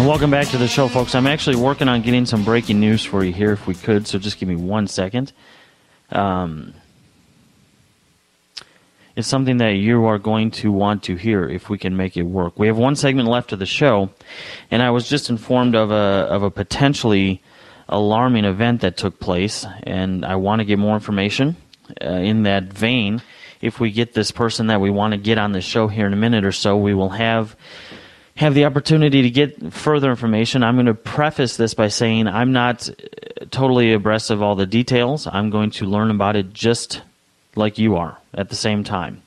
Welcome back to the show, folks. I'm actually working on getting some breaking news for you here, if we could, so just give me 1 second. It's something that you are going to want to hear if we can make it work. We have one segment left of the show, and I was just informed of a potentially alarming event that took place, and I want to get more information. In that vein, if we get this person that we want to get on the show here in a minute or so, we will have the opportunity to get further information. I'm going to preface this by saying I'm not totally abreast of all the details. I'm going to learn about it just like you are at the same time.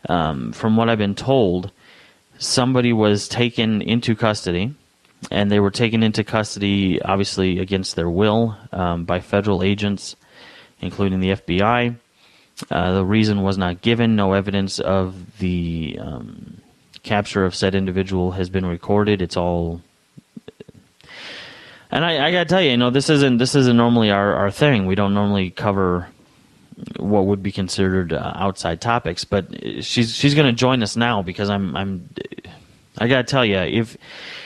From what I've been told, somebody was taken into custody, and they were taken into custody, obviously, against their will by federal agents, including the FBI. The reason was not given. No evidence of the capture of said individual has been recorded. It's all, and I gotta tell you, this isn't normally our thing. We don't normally cover what would be considered outside topics, but she's going to join us now because I gotta tell you,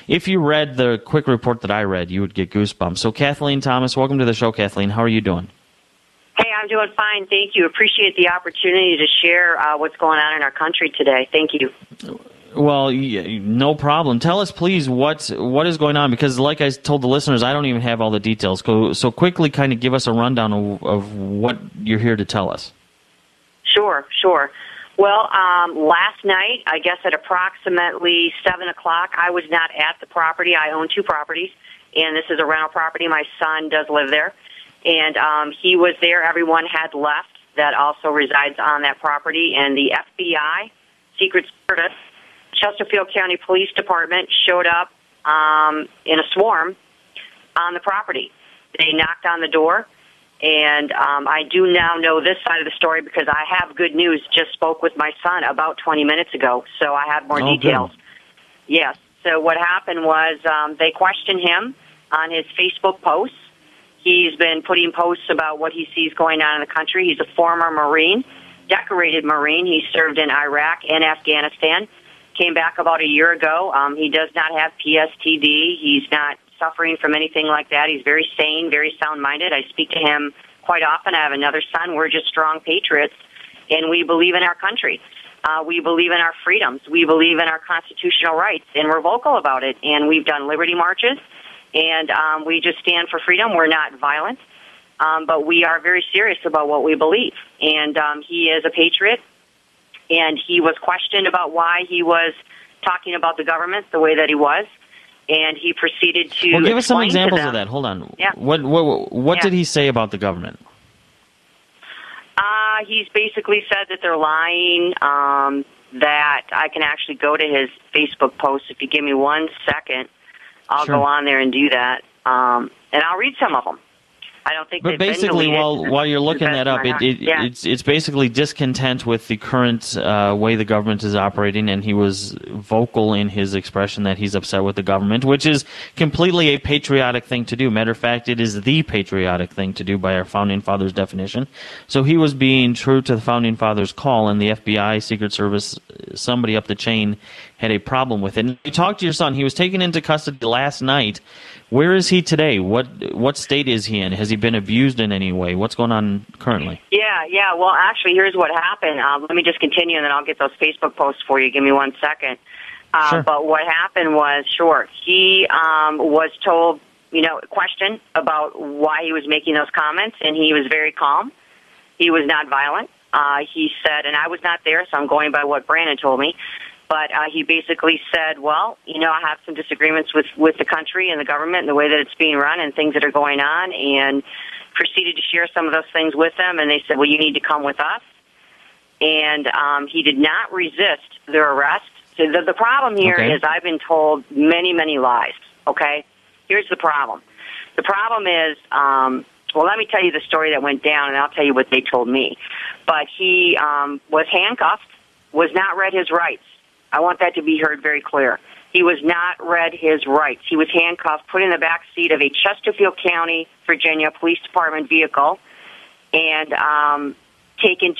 if you read the quick report that I read, you would get goosebumps. So Kathleen Thomas, welcome to the show, Kathleen. How are you doing? Hey, I'm doing fine. Thank you. Appreciate the opportunity to share what's going on in our country today. Thank you. Well, no problem. Tell us, please, what is going on, because like I told the listeners, I don't even have all the details. So quickly kind of give us a rundown of what you're here to tell us. Sure. Well, last night, I guess at approximately 7 o'clock, I was not at the property. I own two properties, and this is a rental property. My son does live there, and he was there. Everyone had left that also resides on that property, and the FBI, Secret Service, Chesterfield County Police Department showed up in a swarm on the property. They knocked on the door, and I do now know this side of the story because I have good news. Just spoke with my son about 20 minutes ago, so I have more details. Good. Yes. So what happened was they questioned him on his Facebook posts. He's been putting posts about what he sees going on in the country. He's a former Marine, decorated Marine. He served in Iraq and Afghanistan. Came back about a year ago. He does not have PSTD. He's not suffering from anything like that. He's very sane, very sound-minded. I speak to him quite often. I have another son. We're just strong patriots, and we believe in our country. We believe in our freedoms. We believe in our constitutional rights, and we're vocal about it. And we've done liberty marches, and we just stand for freedom. We're not violent, but we are very serious about what we believe. And he is a patriot. And he was questioned about why he was talking about the government the way that he was, and he proceeded to. Well, give us some examples of that. Hold on. Yeah. What did he say about the government? He's basically said that they're lying. That I can actually go to his Facebook post. If you give me 1 second, I'll go on there and do that, and I'll read some of them. I don't think. But basically, while you're looking that up, it's basically discontent with the current way the government is operating, and he was vocal in his expression that he's upset with the government, which is completely a patriotic thing to do. Matter of fact, it is the patriotic thing to do by our Founding Fathers' definition. So he was being true to the Founding Fathers' call, and the FBI, Secret Service, somebody up the chain had a problem with it. And you talked to your son. He was taken into custody last night. Where is he today? What state is he in? Has he been abused in any way? What's going on currently? Yeah. Well, actually, here's what happened. Let me just continue, and then I'll get those Facebook posts for you. Give me 1 second. Sure. But what happened was, he was told, questioned about why he was making those comments, and he was very calm. He was not violent. He said, and I was not there, so I'm going by what Brandon told me, but he basically said, well, I have some disagreements with the country and the government and the way that it's being run and things that are going on, and proceeded to share some of those things with them, and they said, well, you need to come with us. And he did not resist their arrest. So the problem here is I've been told many, many lies, okay? Here's the problem. The problem is, well, let me tell you the story that went down, and I'll tell you what they told me. But he was handcuffed, was not read his rights. I want that to be heard very clear. He was not read his rights. He was handcuffed, put in the back seat of a Chesterfield County, Virginia Police Department vehicle, and taken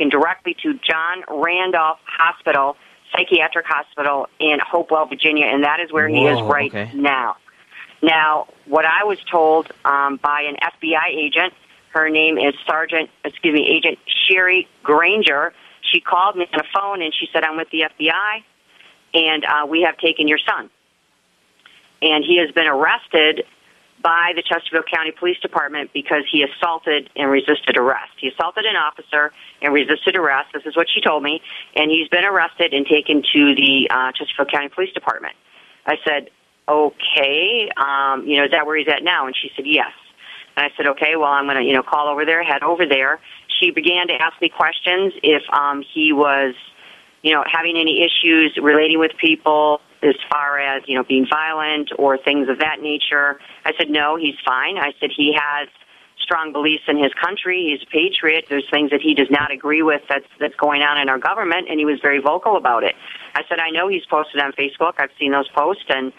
directly to John Randolph Hospital, psychiatric hospital in Hopewell, Virginia, and that is where he is right now. Now, what I was told by an FBI agent, her name is Agent Sherry Granger. She called me on the phone and she said, "I'm with the FBI, and we have taken your son." And he has been arrested by the Chesterfield County Police Department because he assaulted and resisted arrest. He assaulted an officer and resisted arrest. This is what she told me. And he's been arrested and taken to the Chesterfield County Police Department. I said, "Okay, is that where he's at now?" And she said, "Yes." And I said, "Okay, well, I'm going to, call over there, head over there." She began to ask me questions if he was, having any issues relating with people as far as, being violent or things of that nature. I said, "No, he's fine." I said, "He has strong beliefs in his country. He's a patriot. There's things that he does not agree with that's going on in our government," and he was very vocal about it. I said, "I know he's posted on Facebook. I've seen those posts, and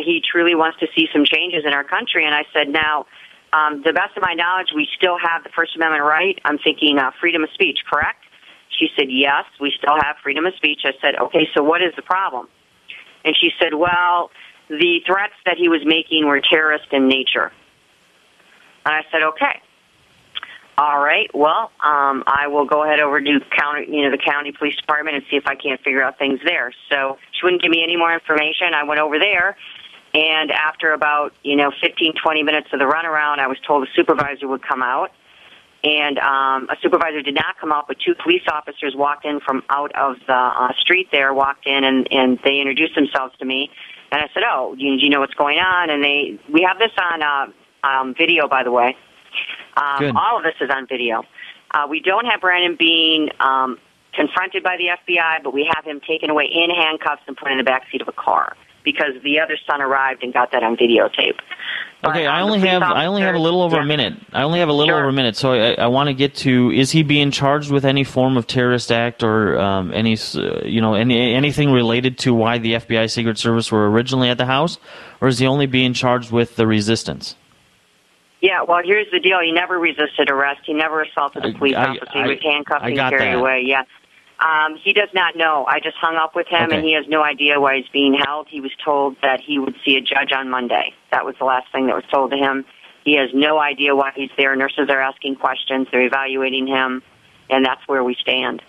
he truly wants to see some changes in our country." And I said, "Now, the best of my knowledge, we still have the First Amendment right. I'm thinking freedom of speech, correct?" She said, "Yes, we still have freedom of speech." I said, "Okay, so what is the problem?" And she said, "Well, the threats that he was making were terrorist in nature." And I said, "Okay. All right, well, I will go ahead over to the county police department and see if I can't figure out things there." So she wouldn't give me any more information. I went over there, and after about, 15, 20 minutes of the runaround, I was told a supervisor would come out. And a supervisor did not come out, but two police officers walked in from out of the street there, walked in, and they introduced themselves to me. And I said, "Oh, do you know what's going on?" And we have this on video, by the way. All of this is on video. We don't have Brandon being confronted by the FBI, but we have him taken away in handcuffs and put in the backseat of a car because the other son arrived and got that on videotape. Okay, I only have a little over a minute. I only have a little over a minute, so I want to get to: is he being charged with any form of terrorist act or anything related to why the FBI Secret Service were originally at the house, or is he only being charged with the resistance? Yeah, well, here's the deal: he never resisted arrest. He never assaulted a police officer. He was handcuffed and carried away. Yeah. He does not know. I just hung up with him, and he has no idea why he's being held. He was told that he would see a judge on Monday. That was the last thing that was told to him. He has no idea why he's there. Nurses are asking questions. They're evaluating him, and that's where we stand.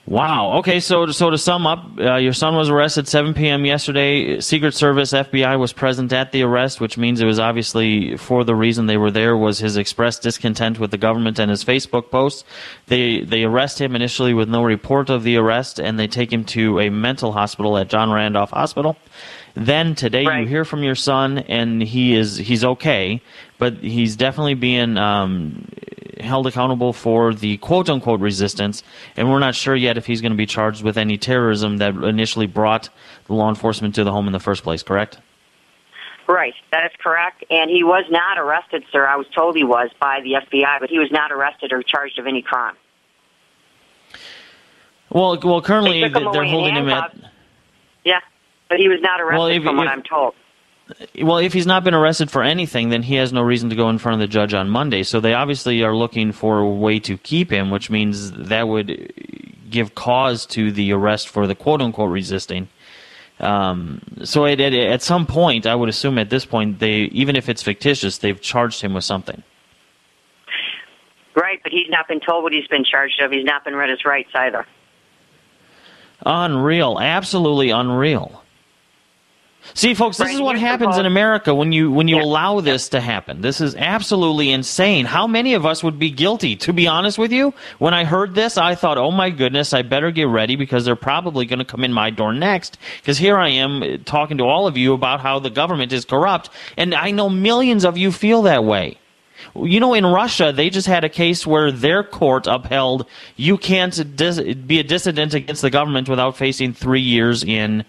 Wow. Okay, so to sum up, your son was arrested 7 p.m. yesterday. Secret Service, FBI was present at the arrest, which means it was obviously for the reason they were there was his expressed discontent with the government and his Facebook posts. They arrest him initially with no report of the arrest, and they take him to a mental hospital at John Randolph Hospital. Then today you hear from your son, and he's okay, but he's definitely being held accountable for the quote-unquote resistance, and we're not sure yet if he's going to be charged with any terrorism that initially brought the law enforcement to the home in the first place, correct? Right, that is correct, and he was not arrested, sir. I was told he was by the FBI, but he was not arrested or charged of any crime. Well, currently they're holding him at... Yeah, but he was not arrested from what I'm told. Well, if he's not been arrested for anything, then he has no reason to go in front of the judge on Monday. So they obviously are looking for a way to keep him, which means that would give cause to the arrest for the quote-unquote resisting. So at some point, I would assume at this point, even if it's fictitious, they've charged him with something. Right, but he's not been told what he's been charged of. He's not been read his rights either. Unreal. Absolutely unreal. See, folks, this is what happens in America when you allow this to happen. This is absolutely insane. How many of us would be guilty? To be honest with you, when I heard this, I thought, oh my goodness, I better get ready because they're probably going to come in my door next. Because here I am talking to all of you about how the government is corrupt, and I know millions of you feel that way. You know, in Russia, they just had a case where their court upheld you can't be a dissident against the government without facing 3 years in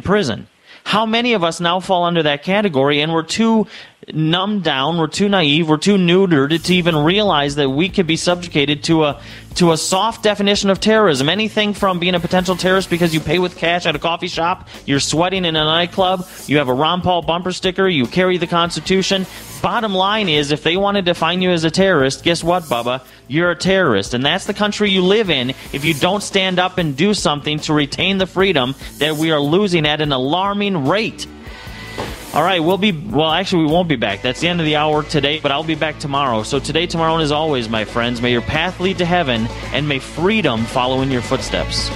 prison. How many of us now fall under that category, and we're too numbed down, we're too naive, we're too neutered to even realize that we could be subjugated to a soft definition of terrorism. Anything from being a potential terrorist because you pay with cash at a coffee shop, you're sweating in a nightclub, you have a Ron Paul bumper sticker, you carry the Constitution. Bottom line is, if they want to define you as a terrorist, guess what, Bubba? You're a terrorist. And that's the country you live in if you don't stand up and do something to retain the freedom that we are losing at an alarming rate. All right, actually, we won't be back. That's the end of the hour today, but I'll be back tomorrow. So today, tomorrow, and as always, my friends, may your path lead to heaven, and may freedom follow in your footsteps.